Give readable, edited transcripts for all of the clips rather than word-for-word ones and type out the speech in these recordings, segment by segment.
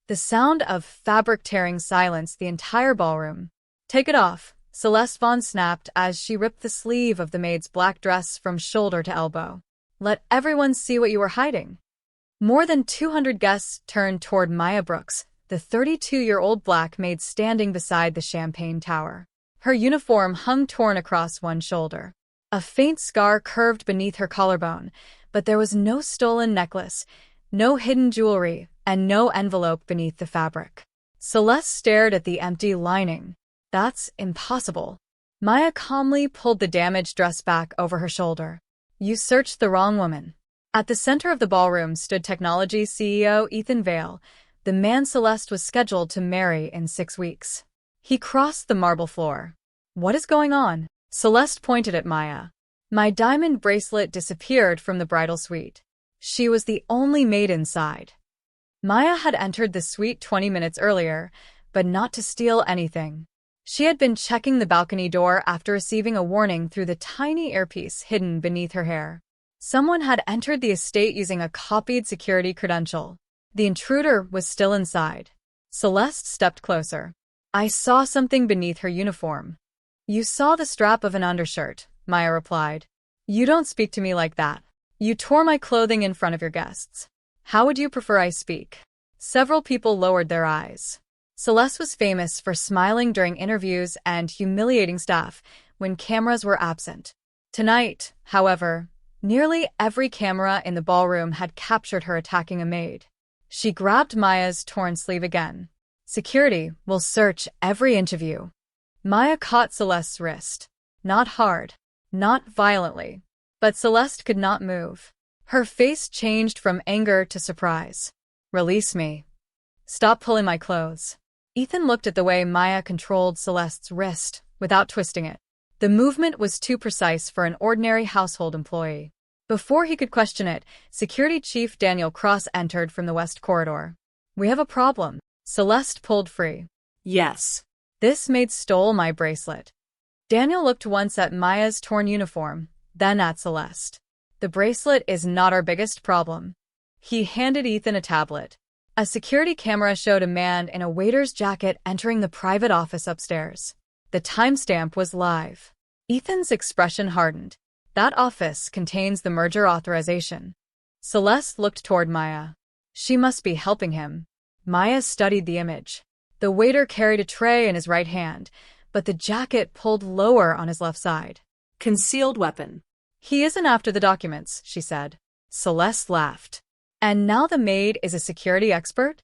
The sound of fabric tearing silenced the entire ballroom. "Take it off," Celeste Vaughn snapped as she ripped the sleeve of the maid's black dress from shoulder to elbow. "Let everyone see what you were hiding." More than 200 guests turned toward Maya Brooks, the 32-year-old black maid standing beside the champagne tower. Her uniform hung torn across one shoulder. A faint scar curved beneath her collarbone, but there was no stolen necklace, no hidden jewelry, and no envelope beneath the fabric. Celeste stared at the empty lining. "That's impossible." Maya calmly pulled the damaged dress back over her shoulder. "You searched the wrong woman." At the center of the ballroom stood technology CEO Ethan Vale, the man Celeste was scheduled to marry in 6 weeks. He crossed the marble floor. "What is going on?" Celeste pointed at Maya. "My diamond bracelet disappeared from the bridal suite." She was the only maid inside. Maya had entered the suite 20 minutes earlier, but not to steal anything. She had been checking the balcony door after receiving a warning through the tiny earpiece hidden beneath her hair. Someone had entered the estate using a copied security credential. The intruder was still inside. Celeste stepped closer. "I saw something beneath her uniform." "You saw the strap of an undershirt," Maya replied. "You don't speak to me like that. You tore my clothing in front of your guests. How would you prefer I speak?" Several people lowered their eyes. Celeste was famous for smiling during interviews and humiliating staff when cameras were absent. Tonight, however, nearly every camera in the ballroom had captured her attacking a maid. She grabbed Maya's torn sleeve again. "Security will search every inch of you." Maya caught Celeste's wrist. Not hard, not violently, but Celeste could not move. Her face changed from anger to surprise. "Release me. Stop pulling my clothes." Ethan looked at the way Maya controlled Celeste's wrist without twisting it. The movement was too precise for an ordinary household employee. Before he could question it, Security Chief Daniel Cross entered from the west corridor. "We have a problem." Celeste pulled free. "Yes." "This maid stole my bracelet." Daniel looked once at Maya's torn uniform, then at Celeste. "The bracelet is not our biggest problem." He handed Ethan a tablet. A security camera showed a man in a waiter's jacket entering the private office upstairs. The timestamp was live. Ethan's expression hardened. "That office contains the merger authorization." Celeste looked toward Maya. She must be helping him. Maya studied the image. The waiter carried a tray in his right hand, but the jacket pulled lower on his left side. "Concealed weapon." "He isn't after the documents," she said. Celeste laughed. "And now the maid is a security expert?"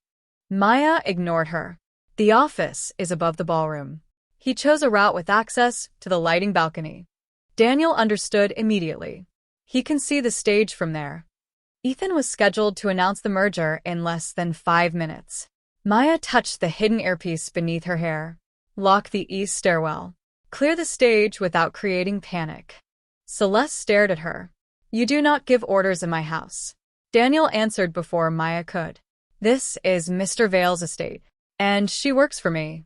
Maya ignored her. "The office is above the ballroom." He chose a route with access to the lighting balcony. Daniel understood immediately. He can see the stage from there. Ethan was scheduled to announce the merger in less than 5 minutes. Maya touched the hidden earpiece beneath her hair. "Lock the east stairwell. Clear the stage without creating panic." Celeste stared at her. "You do not give orders in my house." Daniel answered before Maya could. "This is Mr. Vale's estate, and she works for me."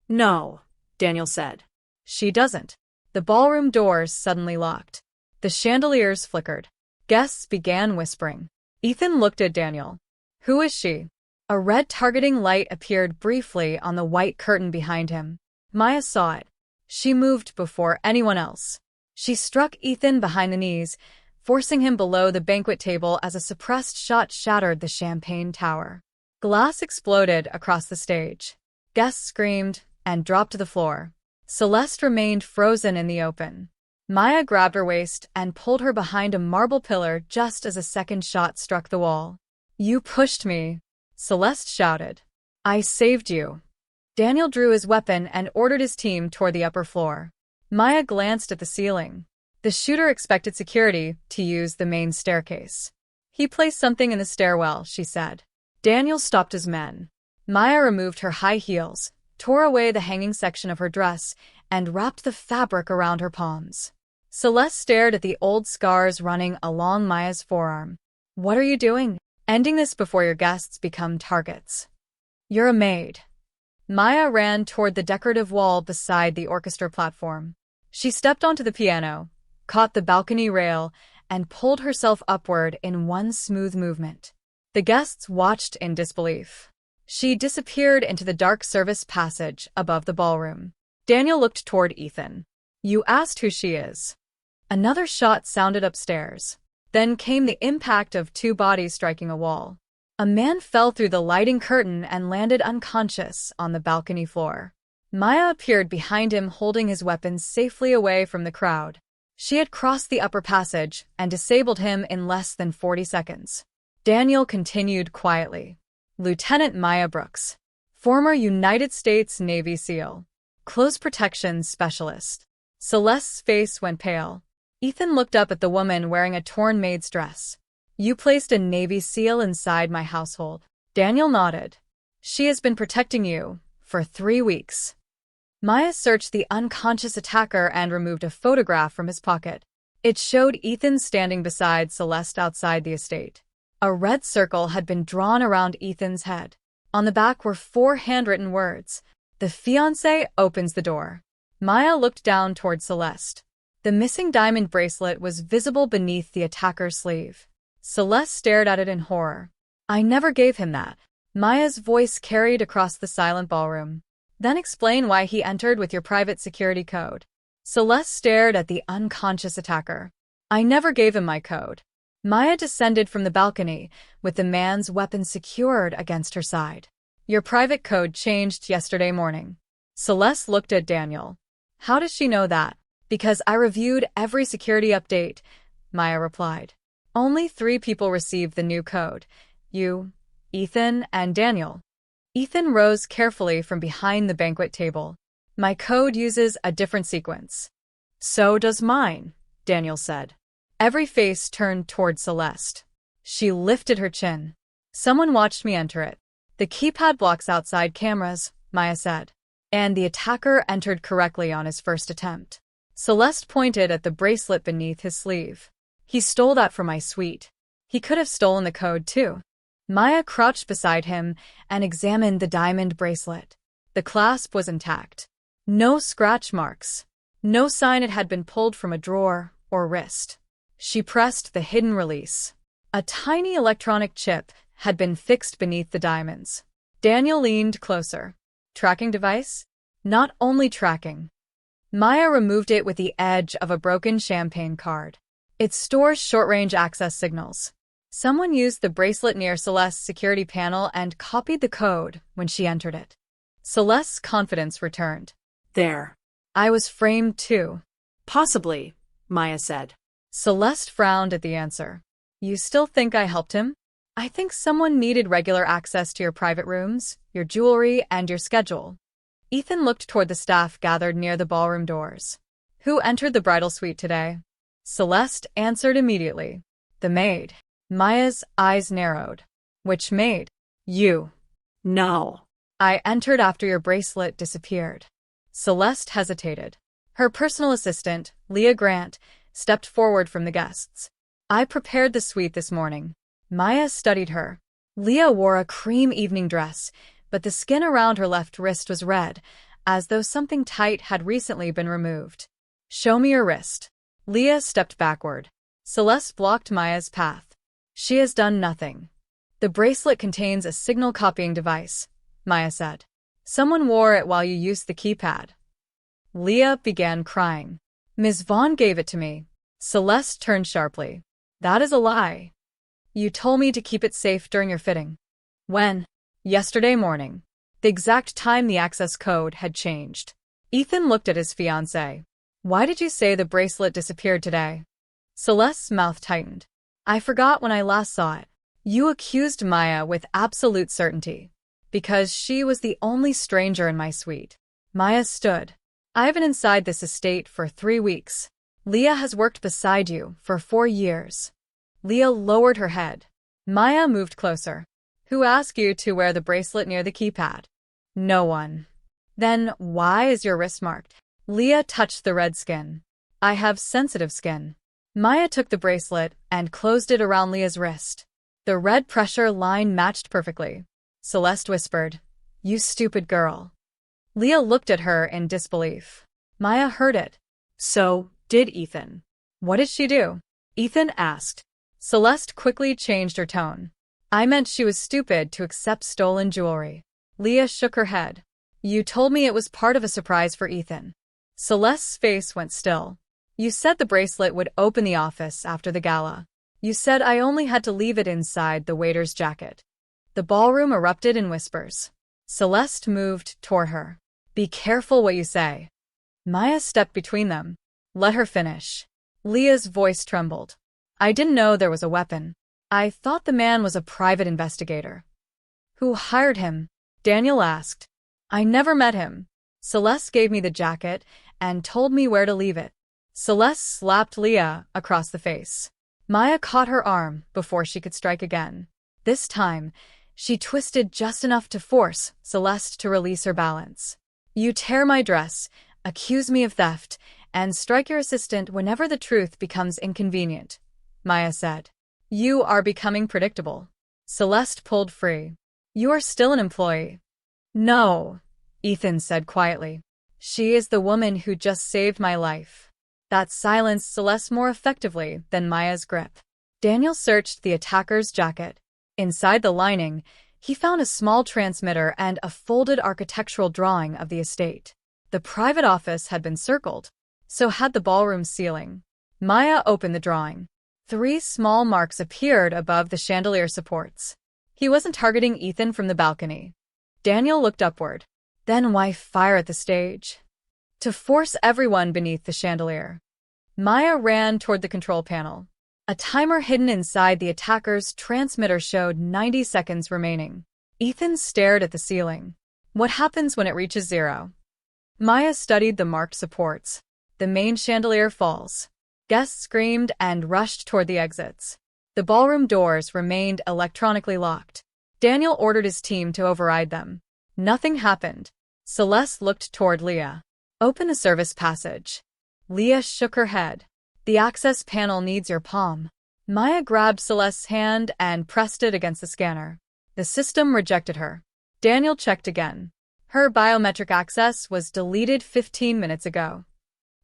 "No," Daniel said. "She doesn't." The ballroom doors suddenly locked. The chandeliers flickered. Guests began whispering. Ethan looked at Daniel. "Who is she?" A red targeting light appeared briefly on the white curtain behind him. Maya saw it. She moved before anyone else. She struck Ethan behind the knees, forcing him below the banquet table as a suppressed shot shattered the champagne tower. Glass exploded across the stage. Guests screamed and dropped to the floor. Celeste remained frozen in the open. Maya grabbed her waist and pulled her behind a marble pillar just as a second shot struck the wall. "You pushed me," Celeste shouted. "I saved you." Daniel drew his weapon and ordered his team toward the upper floor. Maya glanced at the ceiling. The shooter expected security to use the main staircase. "He placed something in the stairwell," she said. Daniel stopped his men. Maya removed her high heels, tore away the hanging section of her dress, and wrapped the fabric around her palms. Celeste stared at the old scars running along Maya's forearm. "What are you doing? Ending this before your guests become targets." "You're a maid." Maya ran toward the decorative wall beside the orchestra platform. She stepped onto the piano, caught the balcony rail, and pulled herself upward in one smooth movement. The guests watched in disbelief. She disappeared into the dark service passage above the ballroom. Daniel looked toward Ethan. You asked who she is. Another shot sounded upstairs. Then came the impact of two bodies striking a wall. A man fell through the lighting curtain and landed unconscious on the balcony floor. Maya appeared behind him holding his weapons safely away from the crowd. She had crossed the upper passage and disabled him in less than 40 seconds. Daniel continued quietly. Lieutenant Maya Brooks, former United States Navy SEAL, close protection specialist. Celeste's face went pale. Ethan looked up at the woman wearing a torn maid's dress. You placed a Navy SEAL inside my household. Daniel nodded. She has been protecting you for 3 weeks. Maya searched the unconscious attacker and removed a photograph from his pocket. It showed Ethan standing beside Celeste outside the estate. A red circle had been drawn around Ethan's head. On the back were 4 handwritten words. The fiancé opens the door. Maya looked down toward Celeste. The missing diamond bracelet was visible beneath the attacker's sleeve. Celeste stared at it in horror. I never gave him that. Maya's voice carried across the silent ballroom. Then explain why he entered with your private security code. Celeste stared at the unconscious attacker. I never gave him my code. Maya descended from the balcony, with the man's weapon secured against her side. Your private code changed yesterday morning. Celeste looked at Daniel. How does she know that? Because I reviewed every security update, Maya replied. Only 3 people received the new code. You, Ethan, and Daniel. Ethan rose carefully from behind the banquet table. My code uses a different sequence. So does mine, Daniel said. Every face turned toward Celeste. She lifted her chin. Someone watched me enter it. The keypad blocks outside cameras, Maya said. And the attacker entered correctly on his first attempt. Celeste pointed at the bracelet beneath his sleeve. He stole that from my suite. He could have stolen the code too. Maya crouched beside him and examined the diamond bracelet. The clasp was intact. No scratch marks. No sign it had been pulled from a drawer or wrist. She pressed the hidden release. A tiny electronic chip had been fixed beneath the diamonds. Daniel leaned closer. Tracking device? Not only tracking. Maya removed it with the edge of a broken champagne card. It stores short-range access signals. Someone used the bracelet near Celeste's security panel and copied the code when she entered it. Celeste's confidence returned. There. I was framed too. Possibly, Maya said. Celeste frowned at the answer. You still think I helped him? I think someone needed regular access to your private rooms, your jewelry, and your schedule. Ethan looked toward the staff gathered near the ballroom doors. Who entered the bridal suite today? Celeste answered immediately. The maid. Maya's eyes narrowed. Which maid? You. No. I entered after your bracelet disappeared. Celeste hesitated. Her personal assistant, Leah Grant, stepped forward from the guests. I prepared the suite this morning. Maya studied her. Leah wore a cream evening dress, but the skin around her left wrist was red, as though something tight had recently been removed. Show me your wrist. Leah stepped backward. Celeste blocked Maya's path. She has done nothing. The bracelet contains a signal copying device, Maya said. Someone wore it while you used the keypad. Leah began crying. Ms. Vaughn gave it to me. Celeste turned sharply. That is a lie. You told me to keep it safe during your fitting. When? Yesterday morning. The exact time the access code had changed. Ethan looked at his fiancée. Why did you say the bracelet disappeared today? Celeste's mouth tightened. I forgot when I last saw it. You accused Maya with absolute certainty. Because she was the only stranger in my suite. Maya stood. I've been inside this estate for 3 weeks. Leah has worked beside you for 4 years. Leah lowered her head. Maya moved closer. Who asked you to wear the bracelet near the keypad? No one. Then why is your wrist marked? Leah touched the red skin. I have sensitive skin. Maya took the bracelet and closed it around Leah's wrist. The red pressure line matched perfectly. Celeste whispered, You stupid girl. Leah looked at her in disbelief. Maya heard it. So did Ethan. What did she do? Ethan asked. Celeste quickly changed her tone. I meant she was stupid to accept stolen jewelry. Leah shook her head. You told me it was part of a surprise for Ethan. Celeste's face went still. You said the bracelet would open the office after the gala. You said I only had to leave it inside the waiter's jacket. The ballroom erupted in whispers. Celeste moved toward her. Be careful what you say. Maya stepped between them. Let her finish. Leah's voice trembled. I didn't know there was a weapon. I thought the man was a private investigator. Who hired him? Daniel asked. I never met him. Celeste gave me the jacket and told me where to leave it. Celeste slapped Leah across the face. Maya caught her arm before she could strike again. This time, she twisted just enough to force Celeste to release her balance. You tear my dress, accuse me of theft, and strike your assistant whenever the truth becomes inconvenient, Maya said. You are becoming predictable. Celeste pulled free. You are still an employee. No, Ethan said quietly. She is the woman who just saved my life. That silenced Celeste more effectively than Maya's grip. Daniel searched the attacker's jacket. Inside the lining, he found a small transmitter and a folded architectural drawing of the estate. The private office had been circled, so had the ballroom ceiling. Maya opened the drawing. 3 small marks appeared above the chandelier supports. He wasn't targeting Ethan from the balcony. Daniel looked upward. Then why fire at the stage? To force everyone beneath the chandelier. Maya ran toward the control panel. A timer hidden inside the attacker's transmitter showed 90 seconds remaining. Ethan stared at the ceiling. What happens when it reaches 0? Maya studied the marked supports. The main chandelier falls. Guests screamed and rushed toward the exits. The ballroom doors remained electronically locked. Daniel ordered his team to override them. Nothing happened. Celeste looked toward Leah. Open the service passage. Leah shook her head. The access panel needs your palm. Maya grabbed Celeste's hand and pressed it against the scanner. The system rejected her. Daniel checked again. Her biometric access was deleted 15 minutes ago.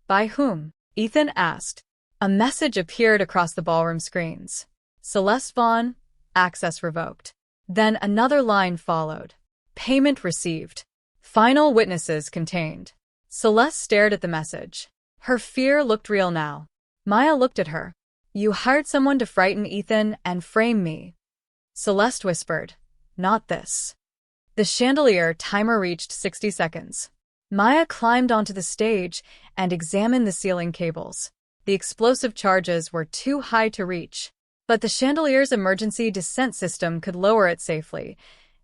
By whom? Ethan asked. A message appeared across the ballroom screens. Celeste Vaughn, access revoked. Then another line followed. Payment received. Final witnesses contained. Celeste stared at the message. Her fear looked real now. Maya looked at her. You hired someone to frighten Ethan and frame me. Celeste whispered. Not this. The chandelier timer reached 60 seconds. Maya climbed onto the stage and examined the ceiling cables. The explosive charges were too high to reach, but the chandelier's emergency descent system could lower it safely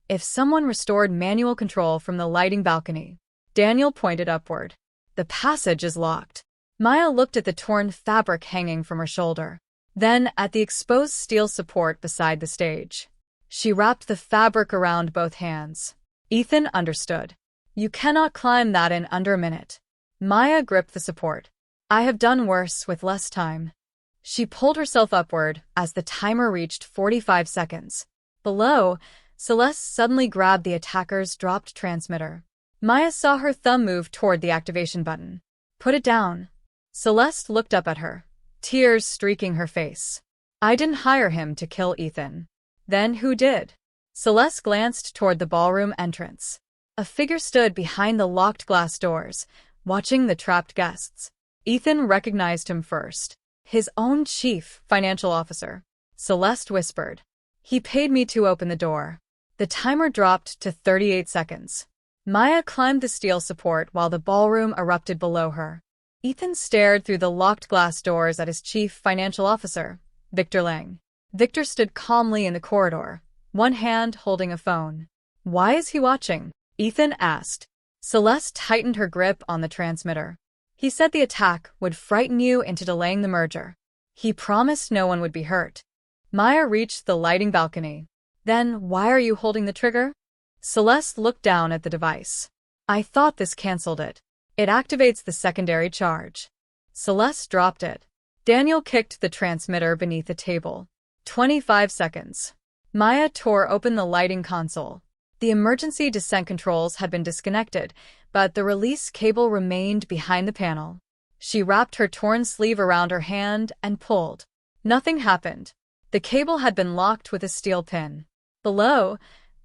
if someone restored manual control from the lighting balcony. Daniel pointed upward. The passage is locked. Maya looked at the torn fabric hanging from her shoulder, then at the exposed steel support beside the stage. She wrapped the fabric around both hands. Ethan understood. You cannot climb that in under a minute. Maya gripped the support. I have done worse with less time. She pulled herself upward as the timer reached 45 seconds. Below, Celeste suddenly grabbed the attacker's dropped transmitter. Maya saw her thumb move toward the activation button. Put it down. Celeste looked up at her, tears streaking her face. I didn't hire him to kill Ethan. Then who did? Celeste glanced toward the ballroom entrance. A figure stood behind the locked glass doors, watching the trapped guests. Ethan recognized him first. His own chief financial officer. Celeste whispered. He paid me to open the door. The timer dropped to 38 seconds. Maya climbed the steel support while the ballroom erupted below her. Ethan stared through the locked glass doors at his chief financial officer, Victor Lang. Victor stood calmly in the corridor, one hand holding a phone. Why is he watching? Ethan asked. Celeste tightened her grip on the transmitter. He said the attack would frighten you into delaying the merger. He promised no one would be hurt. Maya reached the lighting balcony. Then why are you holding the trigger? Celeste looked down at the device. I thought this canceled it. It activates the secondary charge. Celeste dropped it. Daniel kicked the transmitter beneath the table. 25 seconds. Maya tore open the lighting console. The emergency descent controls had been disconnected, but the release cable remained behind the panel. She wrapped her torn sleeve around her hand and pulled. Nothing happened. The cable had been locked with a steel pin. Below,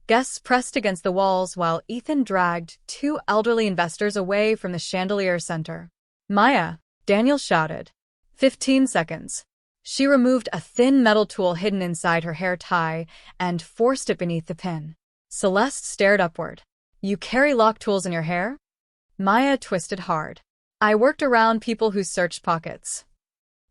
Guests pressed against the walls while Ethan dragged two elderly investors away from the chandelier center. Maya, Daniel shouted. 15 seconds. She removed a thin metal tool hidden inside her hair tie and forced it beneath the pin. Celeste stared upward. You carry lock tools in your hair? Maya twisted hard. I worked around people who searched pockets.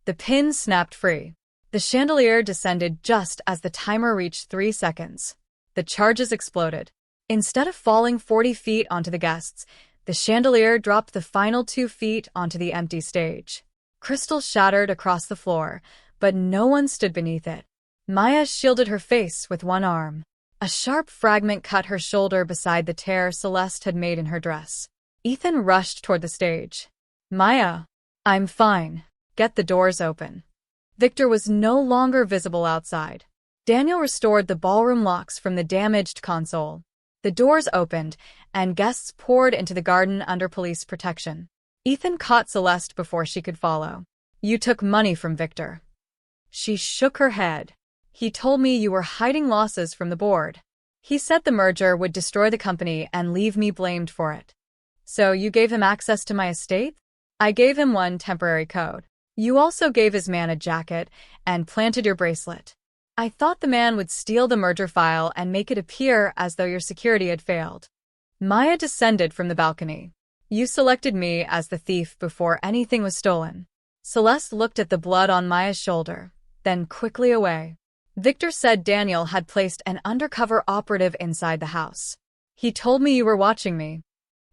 The pin snapped free. The chandelier descended just as the timer reached 3 seconds. The charges exploded. Instead of falling 40 feet onto the guests, the chandelier dropped the final 2 feet onto the empty stage. Crystal shattered across the floor, but no one stood beneath it. Maya shielded her face with one arm. A sharp fragment cut her shoulder beside the tear Celeste had made in her dress. Ethan rushed toward the stage. Maya, I'm fine. Get the doors open. Victor was no longer visible outside. Daniel restored the ballroom locks from the damaged console. The doors opened, and guests poured into the garden under police protection. Ethan caught Celeste before she could follow. You took money from Victor. She shook her head. He told me you were hiding losses from the board. He said the merger would destroy the company and leave me blamed for it. So you gave him access to my estate? I gave him one temporary code. You also gave his man a jacket and planted your bracelet. I thought the man would steal the merger file and make it appear as though your security had failed. Maya descended from the balcony. You selected me as the thief before anything was stolen. Celeste looked at the blood on Maya's shoulder, then quickly away. Victor said Daniel had placed an undercover operative inside the house. He told me you were watching me.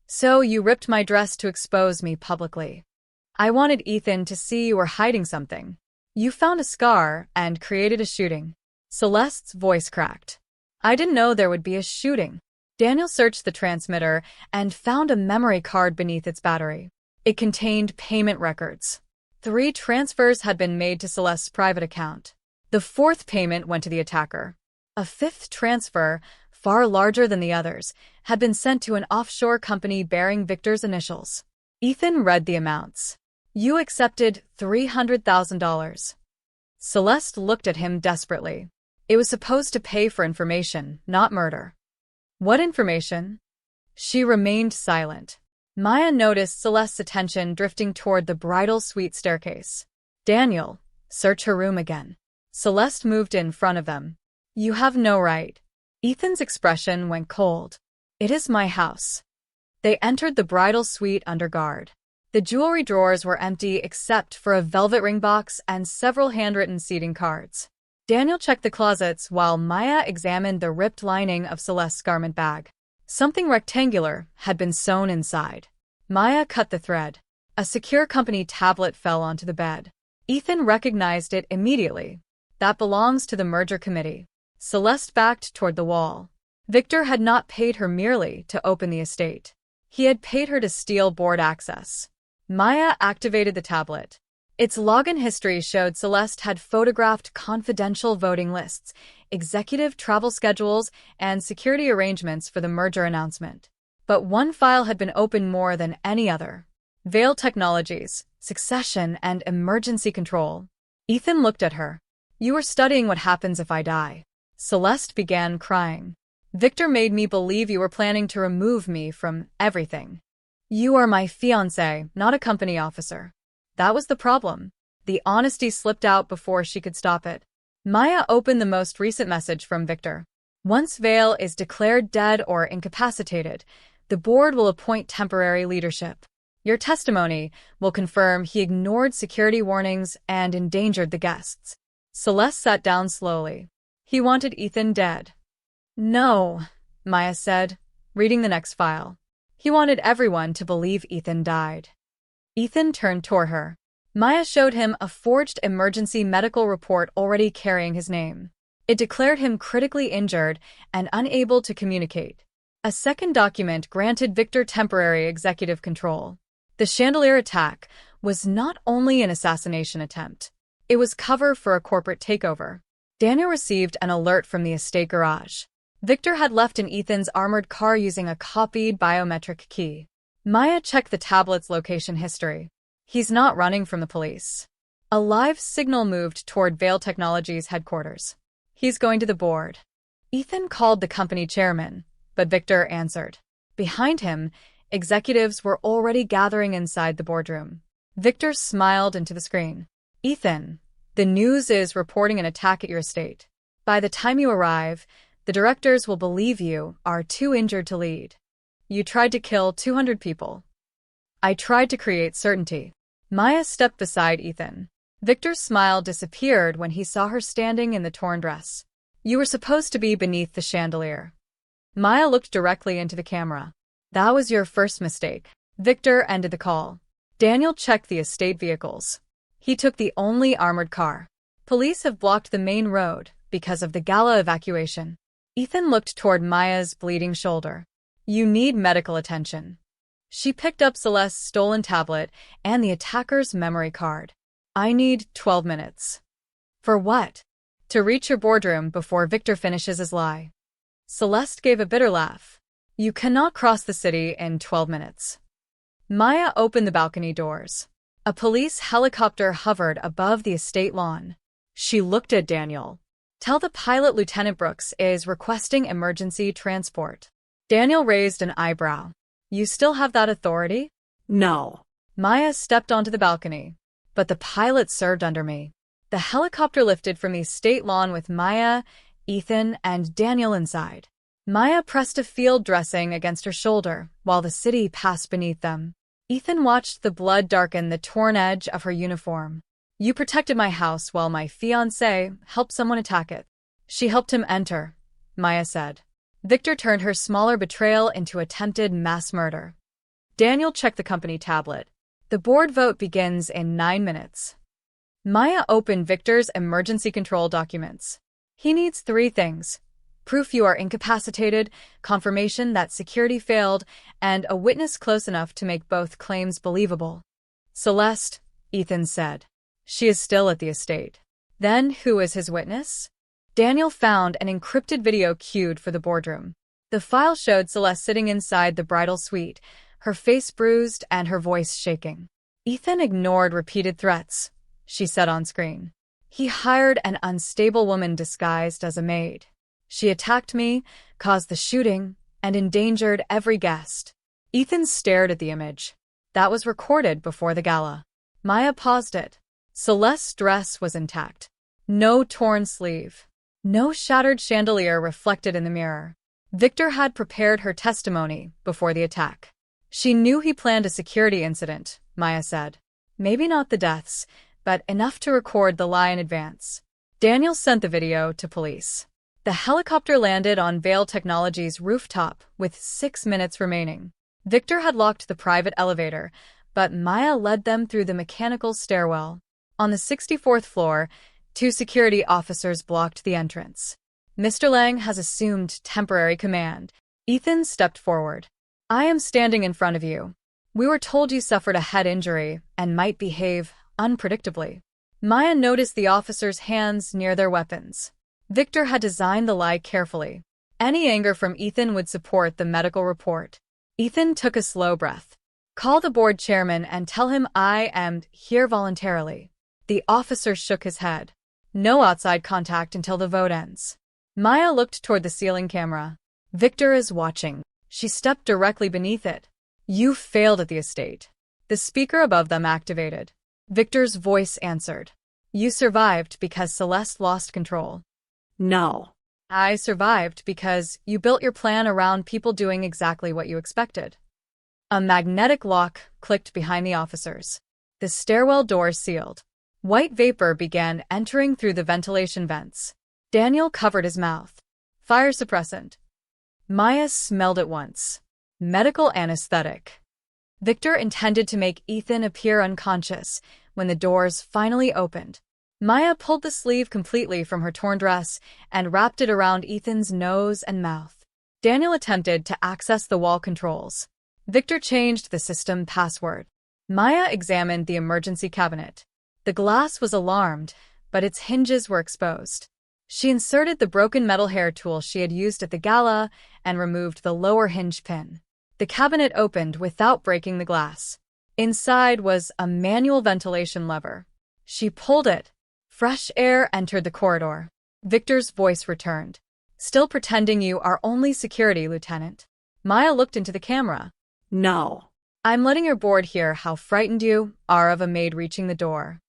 So you ripped my dress to expose me publicly. I wanted Ethan to see you were hiding something. You found a scar and created a shooting. Celeste's voice cracked. I didn't know there would be a shooting. Daniel searched the transmitter and found a memory card beneath its battery. It contained payment records. 3 transfers had been made to Celeste's private account. The 4th payment went to the attacker. A 5th transfer, far larger than the others, had been sent to an offshore company bearing Victor's initials. Ethan read the amounts. You accepted $300,000. Celeste looked at him desperately. It was supposed to pay for information, not murder. What information? She remained silent. Maya noticed Celeste's attention drifting toward the bridal suite staircase. Daniel, search her room again. Celeste moved in front of them. You have no right. Ethan's expression went cold. It is my house. They entered the bridal suite under guard. The jewelry drawers were empty except for a velvet ring box and several handwritten seating cards. Daniel checked the closets while Maya examined the ripped lining of Celeste's garment bag. Something rectangular had been sewn inside. Maya cut the thread. A secure company tablet fell onto the bed. Ethan recognized it immediately. That belongs to the merger committee. Celeste backed toward the wall. Victor had not paid her merely to open the estate. He had paid her to steal board access. Maya activated the tablet. Its login history showed Celeste had photographed confidential voting lists, executive travel schedules, and security arrangements for the merger announcement. But one file had been opened more than any other. Veil Technologies, Succession, and Emergency Control. Ethan looked at her. You were studying what happens if I die. Celeste began crying. Victor made me believe you were planning to remove me from everything. You are my fiancé, not a company officer. That was the problem. The honesty slipped out before she could stop it. Maya opened the most recent message from Victor. Once Veil is declared dead or incapacitated, the board will appoint temporary leadership. Your testimony will confirm he ignored security warnings and endangered the guests. Celeste sat down slowly. He wanted Ethan dead. No, Maya said, reading the next file. He wanted everyone to believe Ethan died. Ethan turned toward her. Maya showed him a forged emergency medical report already carrying his name. It declared him critically injured and unable to communicate. A second document granted Victor temporary executive control. The chandelier attack was not only an assassination attempt. It was cover for a corporate takeover. Daniel received an alert from the estate garage. Victor had left in Ethan's armored car using a copied biometric key. Maya checked the tablet's location history. He's not running from the police. A live signal moved toward Veil Technologies headquarters. He's going to the board. Ethan called the company chairman, but Victor answered. Behind him, executives were already gathering inside the boardroom. Victor smiled into the screen. Ethan, the news is reporting an attack at your estate. By the time you arrive, the directors will believe you are too injured to lead. You tried to kill 200 people. I tried to create certainty. Maya stepped beside Ethan. Victor's smile disappeared when he saw her standing in the torn dress. You were supposed to be beneath the chandelier. Maya looked directly into the camera. That was your first mistake. Victor ended the call. Daniel checked the estate vehicles. He took the only armored car. Police have blocked the main road because of the gala evacuation. Ethan looked toward Maya's bleeding shoulder. You need medical attention. She picked up Celeste's stolen tablet and the attacker's memory card. I need 12 minutes. For what? To reach your boardroom before Victor finishes his lie. Celeste gave a bitter laugh. You cannot cross the city in 12 minutes. Maya opened the balcony doors. A police helicopter hovered above the estate lawn. She looked at Daniel. Tell the pilot Lieutenant Brooks is requesting emergency transport. Daniel raised an eyebrow. You still have that authority? No. Maya stepped onto the balcony. But the pilot served under me. The helicopter lifted from the estate lawn with Maya, Ethan, and Daniel inside. Maya pressed a field dressing against her shoulder while the city passed beneath them. Ethan watched the blood darken the torn edge of her uniform. You protected my house while my fiancé helped someone attack it. She helped him enter, Maya said. Victor turned her smaller betrayal into attempted mass murder. Daniel checked the company tablet. The board vote begins in 9 minutes. Maya opened Victor's emergency control documents. He needs 3 things: proof you are incapacitated, confirmation that security failed, and a witness close enough to make both claims believable. Celeste, Ethan said. She is still at the estate. Then who is his witness? Daniel found an encrypted video queued for the boardroom. The file showed Celeste sitting inside the bridal suite, her face bruised and her voice shaking. Ethan ignored repeated threats, she said on screen. He hired an unstable woman disguised as a maid. She attacked me, caused the shooting, and endangered every guest. Ethan stared at the image. That was recorded before the gala. Maya paused it. Celeste's dress was intact. No torn sleeve. No shattered chandelier reflected in the mirror. Victor had prepared her testimony before the attack. She knew he planned a security incident, Maya said. Maybe not the deaths, but enough to record the lie in advance. Daniel sent the video to police. The helicopter landed on Vail Technologies' rooftop with 6 minutes remaining. Victor had locked the private elevator, but Maya led them through the mechanical stairwell. On the 64th floor, 2 security officers blocked the entrance. Mr. Lang has assumed temporary command. Ethan stepped forward. I am standing in front of you. We were told you suffered a head injury and might behave unpredictably. Maya noticed the officers' hands near their weapons. Victor had designed the lie carefully. Any anger from Ethan would support the medical report. Ethan took a slow breath. Call the board chairman and tell him I am here voluntarily. The officer shook his head. No outside contact until the vote ends. Maya looked toward the ceiling camera. Victor is watching. She stepped directly beneath it. You failed at the estate. The speaker above them activated. Victor's voice answered. You survived because Celeste lost control. No. I survived because you built your plan around people doing exactly what you expected. A magnetic lock clicked behind the officers. The stairwell doors sealed. White vapor began entering through the ventilation vents. Daniel covered his mouth. Fire suppressant. Maya smelled it once. Medical anesthetic. Victor intended to make Ethan appear unconscious when the doors finally opened. Maya pulled the sleeve completely from her torn dress and wrapped it around Ethan's nose and mouth. Daniel attempted to access the wall controls. Victor changed the system password. Maya examined the emergency cabinet. The glass was alarmed, but its hinges were exposed. She inserted the broken metal hair tool she had used at the gala and removed the lower hinge pin. The cabinet opened without breaking the glass. Inside was a manual ventilation lever. She pulled it. Fresh air entered the corridor. Victor's voice returned. Still pretending you are only security, Lieutenant. Maya looked into the camera. No. I'm letting your board hear how frightened you are of a maid reaching the door.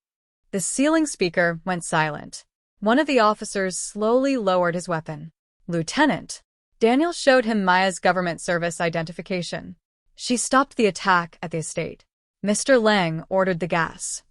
The ceiling speaker went silent. One of the officers slowly lowered his weapon. Lieutenant. Daniel showed him Maya's government service identification. She stopped the attack at the estate. Mr. Lang ordered the gas.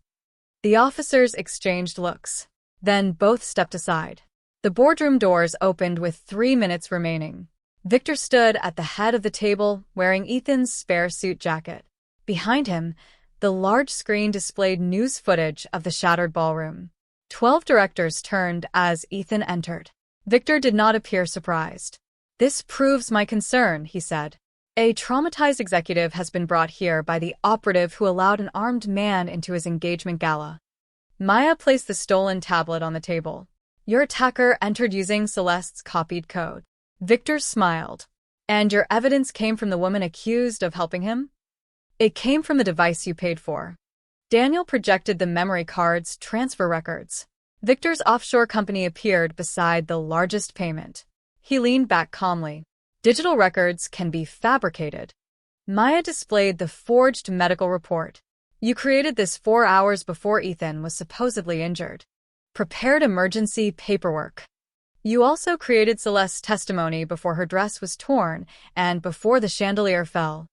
The officers exchanged looks. Then both stepped aside. The boardroom doors opened with 3 minutes remaining. Victor stood at the head of the table, wearing Ethan's spare suit jacket. Behind him, the large screen displayed news footage of the shattered ballroom. 12 directors turned as Ethan entered. Victor did not appear surprised. This proves my concern, he said. A traumatized executive has been brought here by the operative who allowed an armed man into his engagement gala. Maya placed the stolen tablet on the table. Your attacker entered using Celeste's copied code. Victor smiled. And your evidence came from the woman accused of helping him? It came from the device you paid for. Daniel projected the memory card's transfer records. Victor's offshore company appeared beside the largest payment. He leaned back calmly. Digital records can be fabricated. Maya displayed the forged medical report. You created this 4 hours before Ethan was supposedly injured. Prepared emergency paperwork. You also created Celeste's testimony before her dress was torn and before the chandelier fell.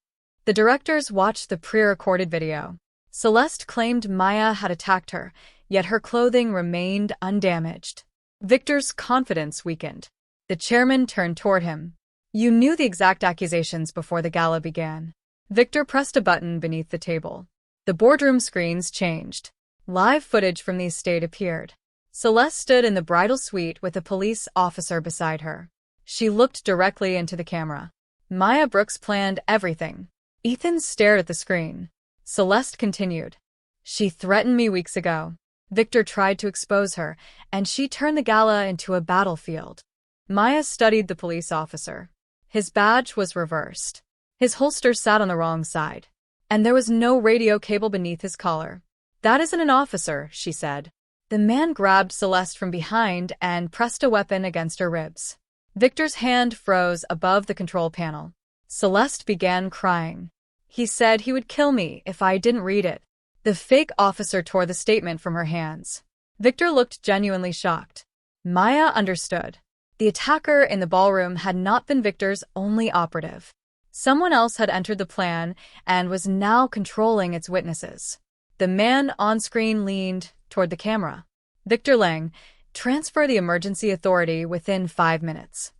The directors watched the pre-recorded video. Celeste claimed Maya had attacked her, yet her clothing remained undamaged. Victor's confidence weakened. The chairman turned toward him. You knew the exact accusations before the gala began. Victor pressed a button beneath the table. The boardroom screens changed. Live footage from the estate appeared. Celeste stood in the bridal suite with a police officer beside her. She looked directly into the camera. Maya Brooks planned everything. Ethan stared at the screen. Celeste continued. She threatened me weeks ago. Victor tried to expose her, and she turned the gala into a battlefield. Maya studied the police officer. His badge was reversed. His holster sat on the wrong side. And there was no radio cable beneath his collar. That isn't an officer, she said. The man grabbed Celeste from behind and pressed a weapon against her ribs. Victor's hand froze above the control panel. Celeste began crying. He said he would kill me if I didn't read it. The fake officer tore the statement from her hands. Victor looked genuinely shocked. Maya understood. The attacker in the ballroom had not been Victor's only operative. Someone else had entered the plan and was now controlling its witnesses. The man on screen leaned toward the camera. Victor Lang, transfer the emergency authority within 5 minutes.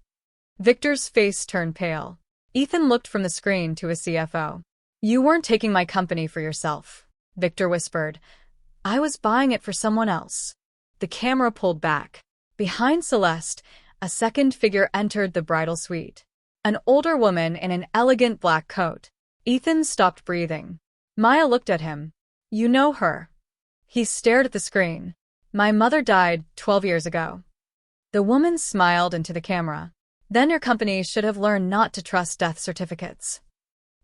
Victor's face turned pale. Ethan looked from the screen to his CFO. You weren't taking my company for yourself, Victor whispered. I was buying it for someone else. The camera pulled back. Behind Celeste, a second figure entered the bridal suite. An older woman in an elegant black coat. Ethan stopped breathing. Maya looked at him. You know her. He stared at the screen. My mother died 12 years ago. The woman smiled into the camera. Then your company should have learned not to trust death certificates.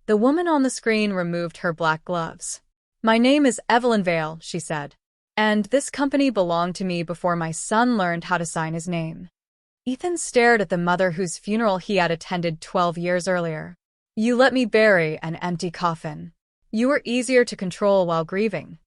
The woman on the screen removed her black gloves. My name is Evelyn Vale, she said. And this company belonged to me before my son learned how to sign his name. Ethan stared at the mother whose funeral he had attended 12 years earlier. You let me bury an empty coffin. You were easier to control while grieving.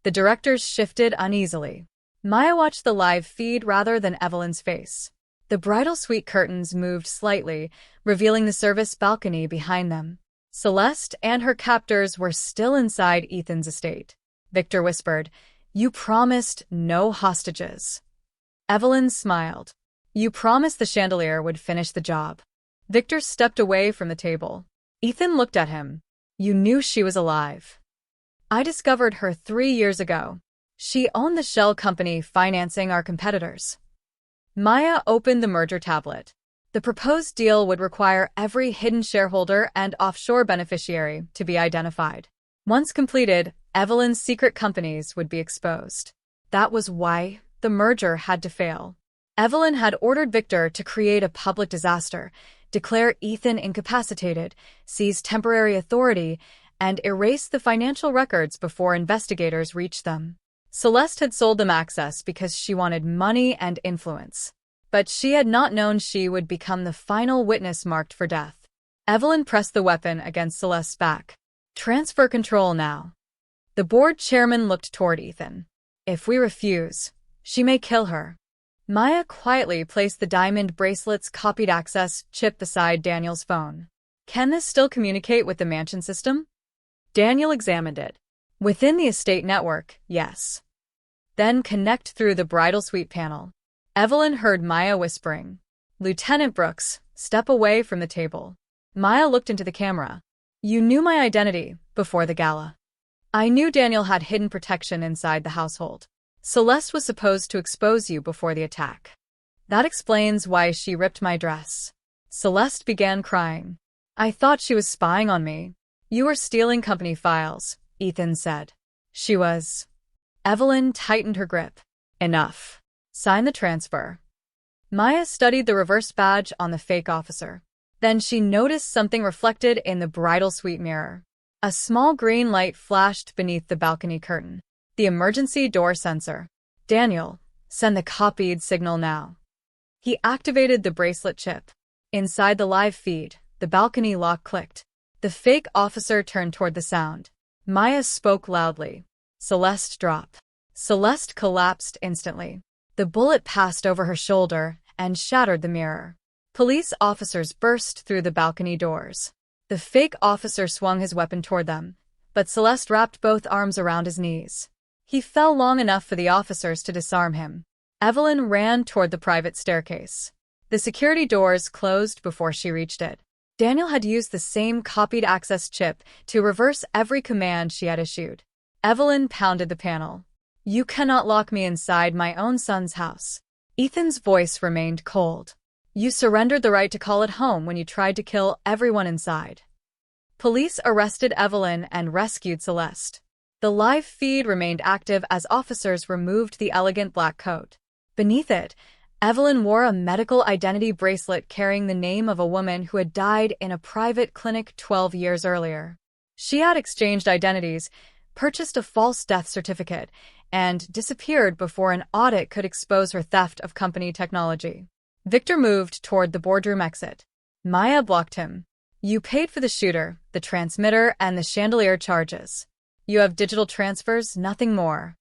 The directors shifted uneasily. Maya watched the live feed rather than Evelyn's face. The bridal suite curtains moved slightly, revealing the service balcony behind them. Celeste and her captors were still inside Ethan's estate. Victor whispered, You promised no hostages. Evelyn smiled. You promised the chandelier would finish the job. Victor stepped away from the table. Ethan looked at him. You knew she was alive. I discovered her 3 years ago. She owned the shell company financing our competitors. Maya opened the merger tablet. The proposed deal would require every hidden shareholder and offshore beneficiary to be identified. Once completed, Evelyn's secret companies would be exposed. That was why the merger had to fail. Evelyn had ordered Victor to create a public disaster, declare Ethan incapacitated, seize temporary authority, and erase the financial records before investigators reached them. Celeste had sold them access because she wanted money and influence. But she had not known she would become the final witness marked for death. Evelyn pressed the weapon against Celeste's back. Transfer control now. The board chairman looked toward Ethan. If we refuse, she may kill her. Maya quietly placed the diamond bracelet's copied access chip beside Daniel's phone. Can this still communicate with the mansion system? Daniel examined it. Within the estate network, yes. Then connect through the bridal suite panel. Evelyn heard Maya whispering. Lieutenant Brooks, step away from the table. Maya looked into the camera. You knew my identity before the gala. I knew Daniel had hidden protection inside the household. Celeste was supposed to expose you before the attack. That explains why she ripped my dress. Celeste began crying. I thought she was spying on me. You were stealing company files, Ethan said. She was. Evelyn tightened her grip. Enough. Sign the transfer. Maya studied the reverse badge on the fake officer. Then she noticed something reflected in the bridal suite mirror. A small green light flashed beneath the balcony curtain. The emergency door sensor. Daniel, send the copied signal now. He activated the bracelet chip. Inside the live feed, the balcony lock clicked. The fake officer turned toward the sound. Maya spoke loudly. Celeste, drop. Celeste collapsed instantly. The bullet passed over her shoulder and shattered the mirror. Police officers burst through the balcony doors. The fake officer swung his weapon toward them, but Celeste wrapped both arms around his knees. He fell long enough for the officers to disarm him. Evelyn ran toward the private staircase. The security doors closed before she reached it. Daniel had used the same copied access chip to reverse every command she had issued. Evelyn pounded the panel. You cannot lock me inside my own son's house. Ethan's voice remained cold. You surrendered the right to call it home when you tried to kill everyone inside. Police arrested Evelyn and rescued Celeste. The live feed remained active as officers removed the elegant black coat. Beneath it, Evelyn wore a medical identity bracelet carrying the name of a woman who had died in a private clinic 12 years earlier. She had exchanged identities, purchased a false death certificate, and disappeared before an audit could expose her theft of company technology. Victor moved toward the boardroom exit. Maya blocked him. You paid for the shooter, the transmitter, and the chandelier charges. You have digital transfers, nothing more.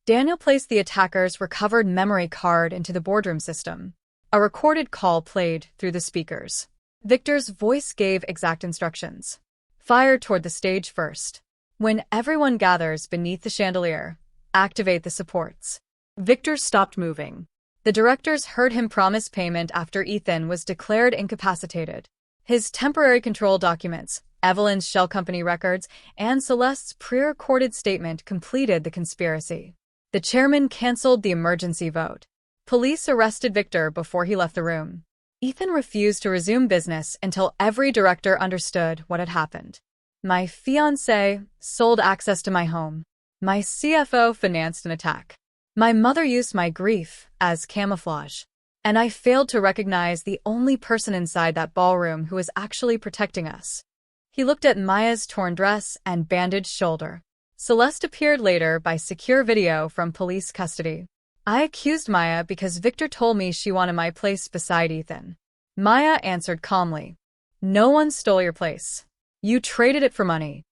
Daniel placed the attacker's recovered memory card into the boardroom system. A recorded call played through the speakers. Victor's voice gave exact instructions. Fire toward the stage first. When everyone gathers beneath the chandelier, activate the supports. Victor stopped moving. The directors heard him promise payment after Ethan was declared incapacitated. His temporary control documents, Evelyn's shell company records, and Celeste's pre-recorded statement completed the conspiracy. The chairman canceled the emergency vote. Police arrested Victor before he left the room. Ethan refused to resume business until every director understood what had happened. My fiancé sold access to my home. My CFO financed an attack. My mother used my grief as camouflage. And I failed to recognize the only person inside that ballroom who was actually protecting us. He looked at Maya's torn dress and bandaged shoulder. Celeste appeared later by secure video from police custody. I accused Maya because Victor told me she wanted my place beside Ethan. Maya answered calmly. No one stole your place. You traded it for money.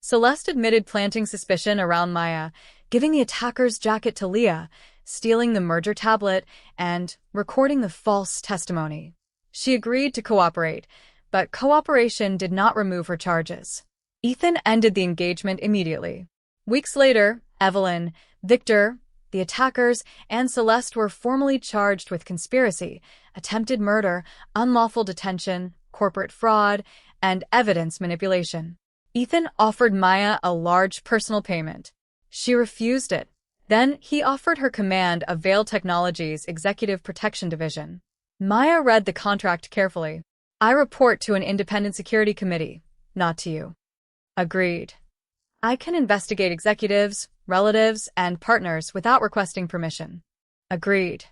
Celeste admitted planting suspicion around Maya, giving the attacker's jacket to Leah, stealing the merger tablet, and recording the false testimony. She agreed to cooperate, but cooperation did not remove her charges. Ethan ended the engagement immediately. Weeks later, Evelyn, Victor, the attackers, and Celeste were formally charged with conspiracy, attempted murder, unlawful detention, corporate fraud, and evidence manipulation. Ethan offered Maya a large personal payment. She refused it. Then he offered her command of Veil Technologies' Executive Protection Division. Maya read the contract carefully. I report to an independent security committee, not to you. Agreed. I can investigate executives, relatives, and partners without requesting permission. Agreed.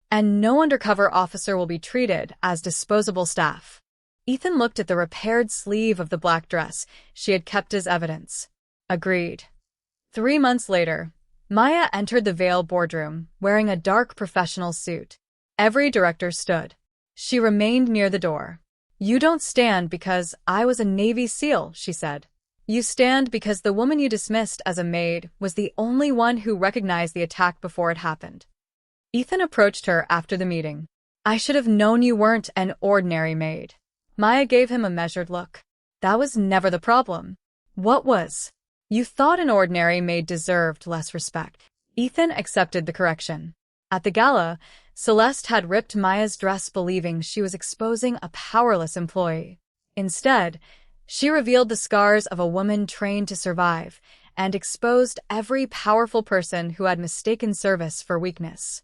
And no undercover officer will be treated as disposable staff. Ethan looked at the repaired sleeve of the black dress she had kept as evidence. Agreed. 3 months later, Maya entered the Veil boardroom wearing a dark professional suit. Every director stood. She remained near the door. You don't stand because I was a Navy SEAL, she said. You stand because the woman you dismissed as a maid was the only one who recognized the attack before it happened. Ethan approached her after the meeting. I should have known you weren't an ordinary maid. Maya gave him a measured look. That was never the problem. What was? You thought an ordinary maid deserved less respect. Ethan accepted the correction. At the gala, Celeste had ripped Maya's dress believing she was exposing a powerless employee. Instead, she revealed the scars of a woman trained to survive and exposed every powerful person who had mistaken service for weakness.